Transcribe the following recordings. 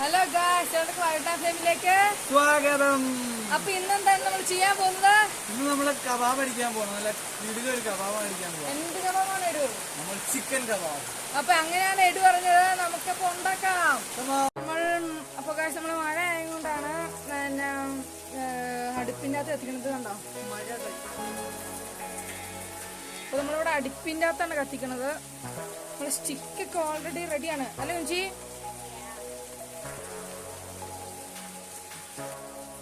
Hello guys, ഫാമിലിയിലേക്ക് സ്വാഗതം. അപ്പൊ ഇന്നെന്താണ് നമ്മൾ ചെയ്യാൻ പോകുന്നത്? ഇന്ന് നമ്മള് കബാബ് അടിക്കാൻ പോകണം. നല്ല ഒരു കബാബ് അടിക്കാൻ പോകണം. എന്ത് കബാബാണ് എടു? നമ്മൾ ചിക്കൻ കബാബ്. അപ്പൊ അങ്ങനെയാണ് എടു പറഞ്ഞത്. നമുക്കപ്പൊ ഉണ്ടാക്കാം. അപ്പൊ ഗായ്സ്, നമ്മള് മഴ ആയതുകൊണ്ടാണ് അടുപ്പിന്റെ അകത്ത് എത്തിക്കണത്. കണ്ടോ മഴ. അപ്പൊ നമ്മളിവിടെ അടുപ്പിന്റെ അകത്താണ് കത്തിക്കണത്. നമ്മള് സ്റ്റിക്കൊക്കെ ഓൾറെഡി റെഡിയാണ് അല്ലേ ഉഞ്ചി?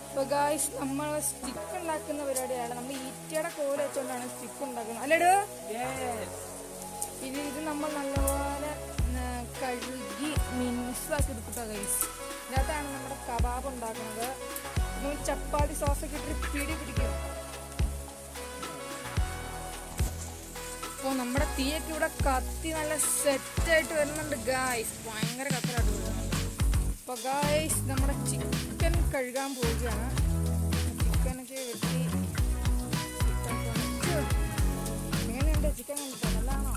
അപ്പൊ ഗായ്സ്, നമ്മൾ സ്റ്റിക്ക് ഉണ്ടാക്കുന്ന പരിപാടിയാണ്. നമ്മൾ ഈറ്റയുടെ കോല് വെച്ചോണ്ടാണ് സ്റ്റിക്ക് ഉണ്ടാക്കുന്നത് അല്ലേടു? ഇത് നമ്മൾ നല്ലപോലെ കഴുകി മിനുസാക്കി എടുത്തിട്ടോ ഗൈസ്. ഇതിനകത്താണ് നമ്മുടെ കബാബ് ഉണ്ടാക്കുന്നത്. നമ്മൾ ചപ്പാത്തി സോസൊക്കെ ഇട്ടിട്ട് പിടിക്കും. അപ്പോൾ നമ്മുടെ തീയൊക്കെ ഇവിടെ കത്തി നല്ല സെറ്റായിട്ട് വരുന്നുണ്ട് ഗായ്സ്. ഭയങ്കര കത്തലായിട്ട് വരുന്നുണ്ട്. അപ്പോൾ ഗായ്സ്, നമ്മുടെ ചിക്കൻ കഴുകാൻ പോവുകയാണ്. ചിക്കനൊക്കെ വെട്ടി എങ്ങനെയുണ്ട് ചിക്കൻ? കണ്ടിട്ടോ നല്ലതാണോ?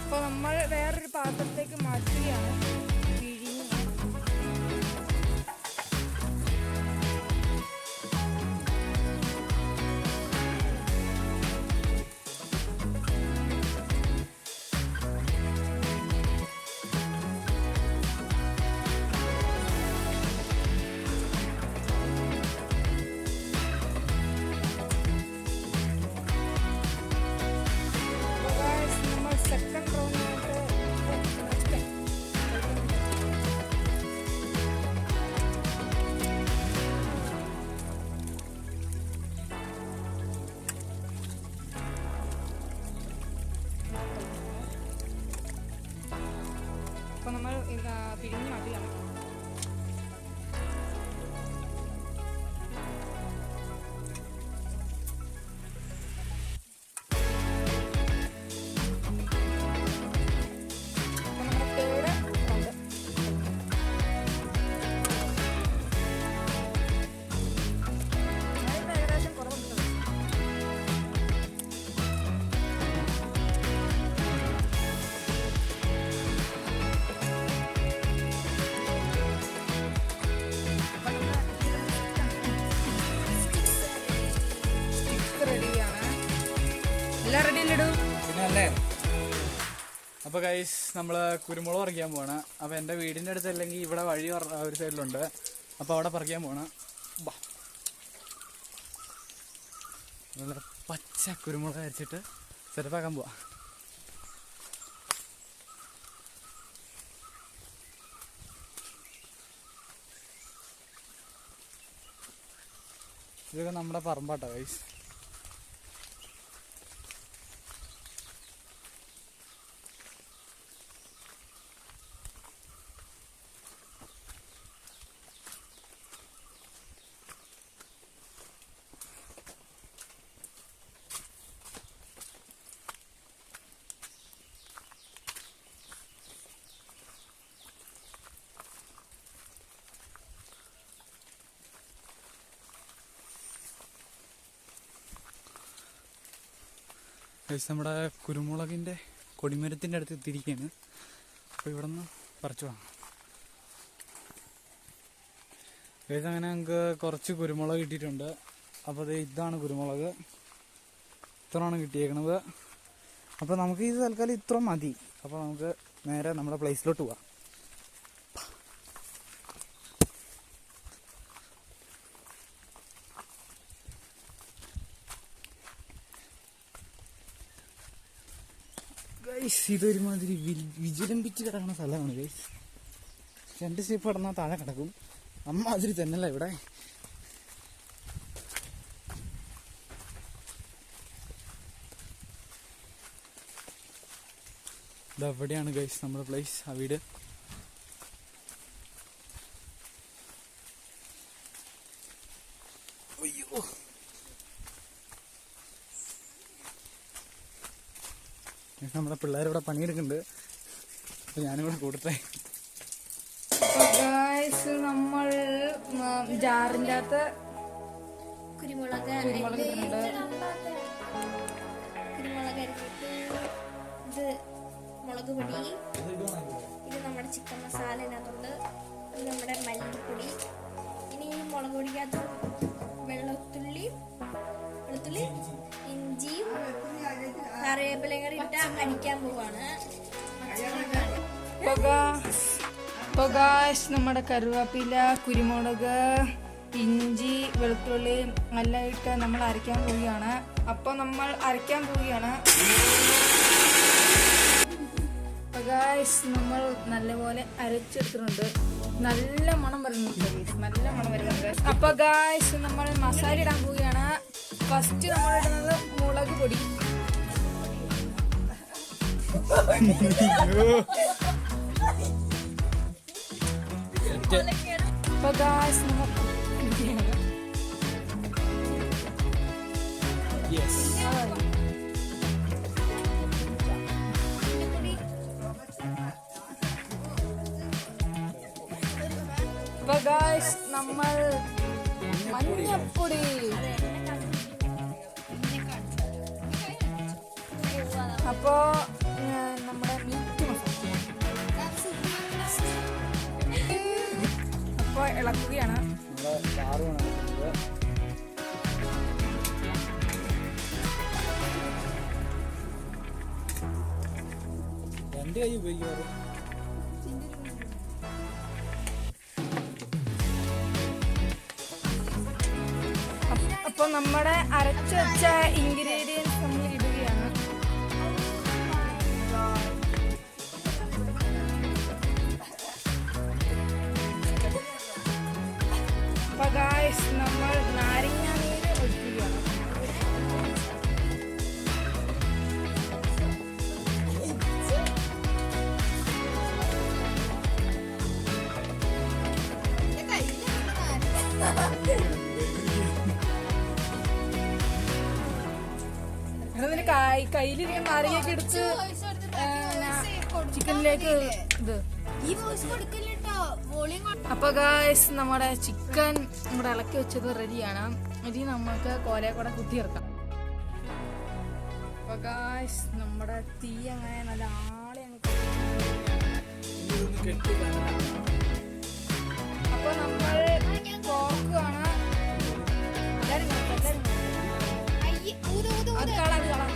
അപ്പോൾ നമ്മൾ വേറൊരു പാത്രത്തേക്ക് മാറ്റുകയാണ്. അപ്പോൾ നമ്മൾ പിരിഞ്ഞ് മാറ്റുകയാണ്. പിന്നെ അപ്പൊ ഗൈസ്, നമ്മള് കുരുമുളക് പറിക്കാൻ പോണ. അപ്പൊ എന്റെ വീടിന്റെ അടുത്ത് അല്ലെങ്കിൽ ഇവിടെ വഴി ഒരു സൈഡിലുണ്ട്. അപ്പൊ അവിടെ പറിക്കാൻ പോണ. നല്ല പച്ച കുരുമുളക് അരച്ചിട്ട് സെറ്റപ്പാക്കാൻ പോവാ. ഇതൊക്കെ നമ്മുടെ പറമ്പാട്ടാ ഗൈസ്. നമ്മുടെ കുരുമുളകിൻ്റെ കൊടിമരത്തിൻ്റെ അടുത്ത് എത്തിയിരിക്കുകയാണ്. അപ്പോൾ ഇവിടെ നിന്ന് പറിച്ചു വാങ്ങാം. അങ്ങനെ നമുക്ക് കുറച്ച് കുരുമുളക് കിട്ടിയിട്ടുണ്ട്. അപ്പോൾ ഇതാണ് കുരുമുളക്. ഇത്രയാണ് കിട്ടിയേക്കണത്. അപ്പോൾ നമുക്ക് ഇത് തൽക്കാലം ഇത്ര മതി. അപ്പോൾ നമുക്ക് നേരെ നമ്മുടെ പ്ലേസിലോട്ട് പോവാം. ഗൈസ് ഇതൊരുമാതിരി വിജിലംബിച്ച് കിടക്കുന്ന സ്ഥലമാണ് ഗൈസ്. 2 സ്റ്റെപ്പ് കടന്നാൽ താഴെ കിടക്കും. അമ്മാതിരി തന്നെയല്ല ഇവിടെ. ഇതെവിടെയാണ് ഗൈസ് നമ്മുടെ പ്ലേസ്, ആ വീട്. അയ്യോ, നമ്മുടെ പിള്ളേരിവിടെ പണിയെടുക്കുന്നുണ്ട്. അപ്പൊ ഞാനിവിടെ കൂടട്ടെ. നമ്മൾ ജാറിൻ്റെ അകത്ത് കുരുമുളക് ഇടുന്നുണ്ട്. കുരുമുളക് അരിഞ്ഞിട്ട് ഇത് മുളക് പൊടി, ഇത് നമ്മുടെ ചിക്കൻ മസാല ഇതിനകത്തുണ്ട്, ഇത് നമ്മുടെ മല്ലിപ്പൊടി. ഇനി ഈ മുളക് പൊടിക്കകത്ത് വെളുത്തുള്ളി, ഇഞ്ചിയും കറിവേപ്പിലയും കൂടി ഇട്ട് അടിക്കാൻ പോവാണ്. നമ്മുടെ കറിവേപ്പില, കുരുമുളക്, ഇഞ്ചി, വെളുത്തുള്ളി എല്ലാം ഇട്ട് നമ്മൾ അരയ്ക്കാൻ പോവുകയാണ്. അപ്പോൾ നമ്മൾ അരയ്ക്കാൻ പോവുകയാണ്. നമ്മൾ നല്ലപോലെ അരച്ചെടുത്തിട്ടുണ്ട്. നല്ല മണം വരുന്നുണ്ട്. അപ്പൊ ഗായ്സ് നമ്മൾ മസാല ഇടാൻ പോവുകയാണ്. ഫസ്റ്റ് നമ്മൾ ഇടുന്നത് മുളക് പൊടി. അപ്പൊ ഗായ്സ് നമ്മൾ നമ്മൾ മഞ്ഞപ്പൊടി. അപ്പോ നമ്മുടെ മീറ്റ് മസാല അപ്പൊ ഇളക്കുകയാണ്. രണ്ട് കൈ ഉപയോഗിക്കാറ്. അപ്പൊ നമ്മുടെ അരച്ചു വെച്ച ഇൻഗ്രീഡിയൻസ് നമ്മൾ ഇടുകയാണ്. അപ്പൊ ഗായ്സ് നമ്മൾ നാരങ്ങ നീര് ഒഴിക്കുകയാണ്. കയ്യിലിരിക്കുന്ന നാരങ്ങയൊക്കെ എടുത്ത് ചിക്കനിലേക്ക് ഇത്. അപ്പൊ ഗായ്സ് നമ്മുടെ ചിക്കൻ നമ്മുടെ ഇളക്കി വെച്ചത് റെഡിയാണ്. ഇനി നമുക്ക് കോലയെ കൂടെ കുത്തിയിറക്കാം. അപ്പൊ ഗായ്സ് നമ്മുടെ തീ അങ്ങനെ നല്ല ആളെ അപ്പൊ നമ്മൾ കോർക്കുകയാണ്. അത് കളാം.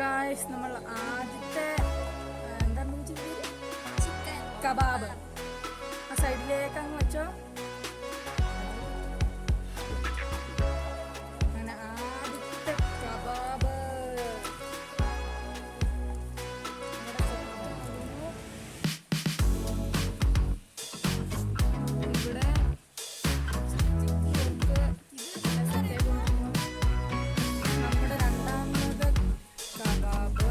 ഗായ്സ് നമ്മൾ ആദ്യത്തെ എന്താണ് ചിക്കൻ കബാബ് ആ സൈഡിലേക്ക് അങ്ങ് വെച്ചോ. അങ്ങനെ ആദ്യത്തെ കബാബ് ഇവിടെ നമ്മുടെ രണ്ടാമത് കബാബ്.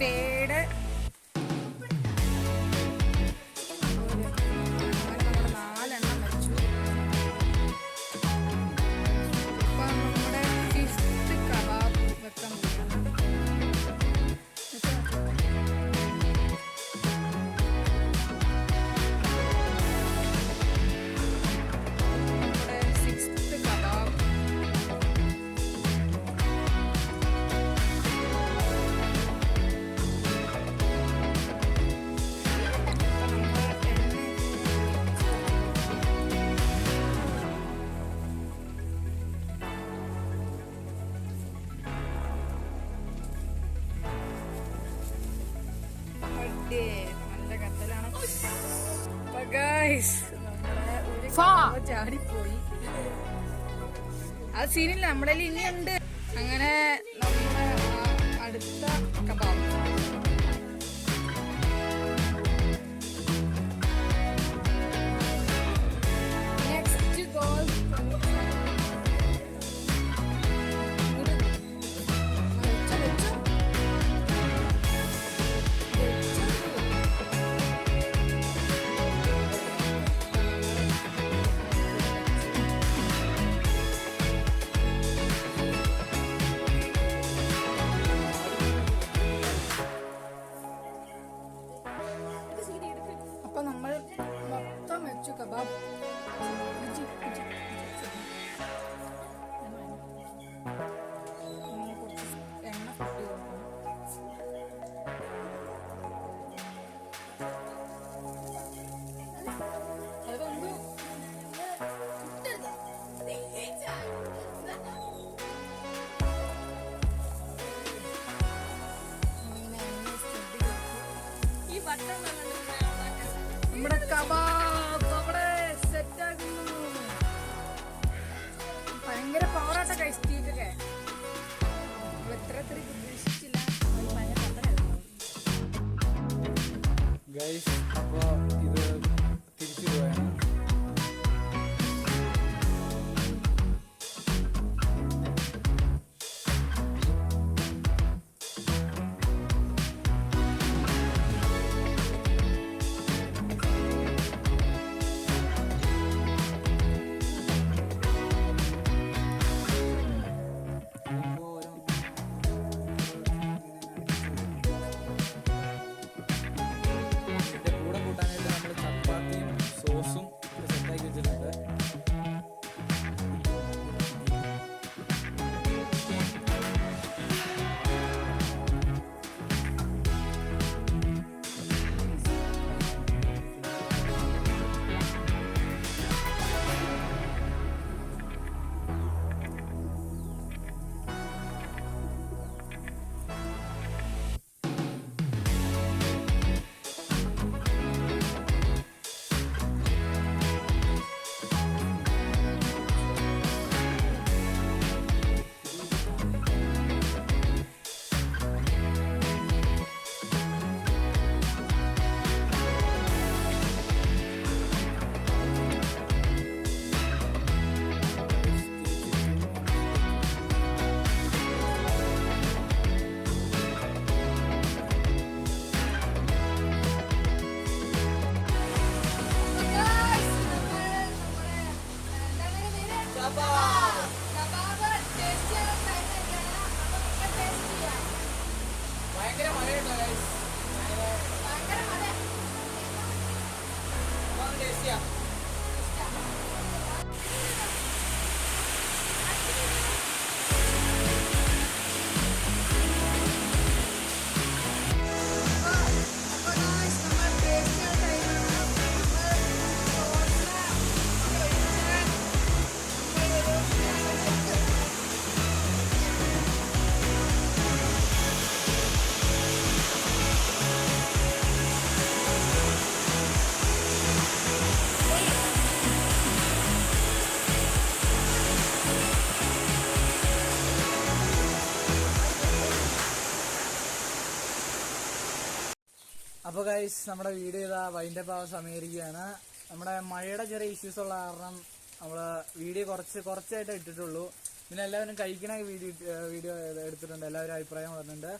തേട് അങ്ങനെ നമ്മുടെ 4 എണ്ണം വെച്ചു. ഇപ്പൊ നമ്മുടെ 5th കബാബ് വെക്കാൻ പോവുകയാണ്. നമ്മുടെ 6th കബാബ് നല്ല കത്തലാണ്. ചാടിപ്പോയി. അത് സീനില്ല, നമ്മുടെ ഇനിയുണ്ട്. അങ്ങനെ നമ്മുടെ അടുത്ത കബാബ് നെക്സ്റ്റ് ഗോൾ അപ്പൊ നമ്മൾ മൊത്തം വെച്ചു കബാബ്. കുറച്ച് എണ്ണ ഫ്രൈ കൊടുക്കണം. അതൊന്നും നമ്മുടെ കബാബ് അവിടെ സെറ്റ് ആക്കുന്നു. ഭയങ്കര പവറാട്ട കഴിച്ചിട്ടൊക്കെ എത്ര പ്രതീക്ഷിച്ചില്ല. ഗൈസ് അപ്പോൾ ഇത് തിരിച്ചു പോയാണ്. കൂടെ കൂട്ടാനായിട്ട് നമ്മൾ ചപ്പാത്തിയും സോസും സെറ്റാക്കി വെച്ചിട്ടുണ്ട്. അപ്പോൾ ഗൈസ് നമ്മുടെ വീഡിയോ ഇതാ വൈൻഡപ്പ് ആവാൻ സമയമായിരിക്കുകയാണ്. നമ്മുടെ മഴയുടെ ചെറിയ ഇഷ്യൂസ് ഉള്ള കാരണം നമ്മൾ വീഡിയോ കുറച്ചായിട്ട് ഇട്ടിട്ടുള്ളൂ. പിന്നെ എല്ലാവരും കഴിക്കണ വീഡിയോ എടുത്തിട്ടുണ്ട്. എല്ലാവരും അഭിപ്രായം പറഞ്ഞിട്ടുണ്ട്.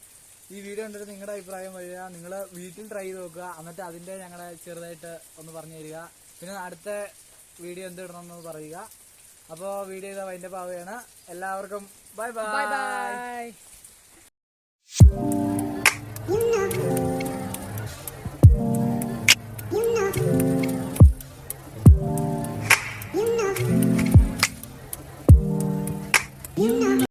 ഈ വീഡിയോ കണ്ടിട്ട് നിങ്ങളുടെ അഭിപ്രായം വരിക, നിങ്ങൾ വീട്ടിൽ ട്രൈ ചെയ്ത് നോക്കുക, എന്നിട്ട് അതിന്റെ ഞങ്ങളെ ചെറുതായിട്ട് ഒന്ന് പറഞ്ഞു തരിക. പിന്നെ അടുത്ത വീഡിയോ എന്ത് ഇടണമെന്ന് പറയുക. അപ്പോൾ വീഡിയോ ചെയ്ത വൈൻഡപ്പ് ആവുകയാണ്. എല്ലാവർക്കും ബൈ ബൈ. Bye bye.